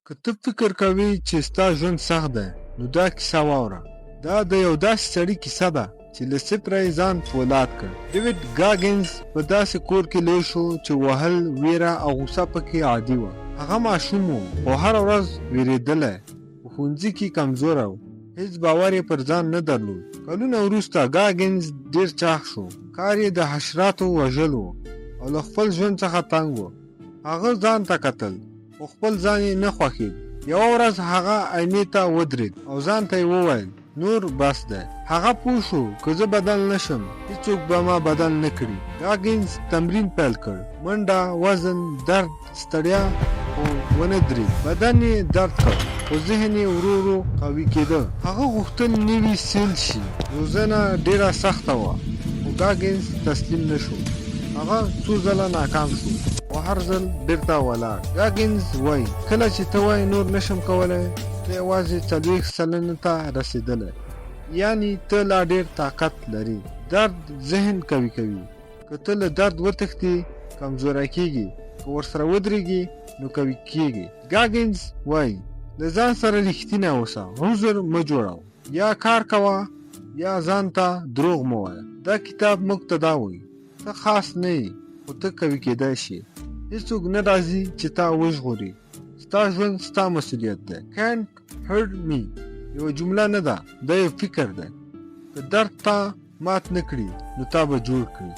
که ته فکر کوي چې ستا ژوند سخت دی نو دا کیسه واوره. دا د یو داسې سړي کیسه ده چې له صفره یې ځان فولاد کړ. ډیوډ ګاګنز په داسې کور کې لوی شو چې وهل، ویره او غوسه پکې عادي وه. هغه ماشوم و او هره ورځ ویرېدلی، په ښوونځي کې کمزوری و، هیڅ باور یې پر ځان نه درلود. کلونه وروسته ګاګنز ډېر چاغ شو، کار یې د حشراتو وژل و او له خپل ژوند څخه تنګ و. هغه ځان ته کتل خو خپل ځان یې نه خوښېد. یوه ورځ هغه آینې ته ودرېد او ځان ته یې وویل نور بس دی. هغه پوه شو که زه بدل نشم هیڅوک به ما بدل نه کړي. ګاګنز تمرین پیل کړ، منډه، وزن، درد، ستړیا، خو ونه درېد. بدن یې درد کړ خو ذهن یې ورو ورو قوي کېده. هغه غوښتل نوي سیل شي. روزنه ډېره سخته وه خو ګاګنز تسلیم نه شو. هغه څو ځله ناکام شو او هر ځل بیرته ولاړ. ګاګنز وایي کله چې ته وایي نور نشم کولی، ته یوازې 40 سلنې ته رسېدلی، یعنی ته لا ډېر طاقت لري. درد ذهن قوي کوي. که ته له درد وتښتې کمزوری کېږي، که ورسره ودرېږي نو قوي کېږي. ګاګنز وایي له ځان سره رښتینی اوسه، عذر مه جوړوه، یا کار کوه یا ځان ته دروغ مه وایه. دا کتاب موږ ته دا وایي ته خاص نه یې خو ته قوي کېدی شي. هېڅوک نه راځي چې تا وژغوري. ستا ژوند ستا مسؤلیت دی. can't hurt me یوه جمله نه ده، دا یو فکر دی. که درد تا مات نه کړي نو تا به جوړ کړي.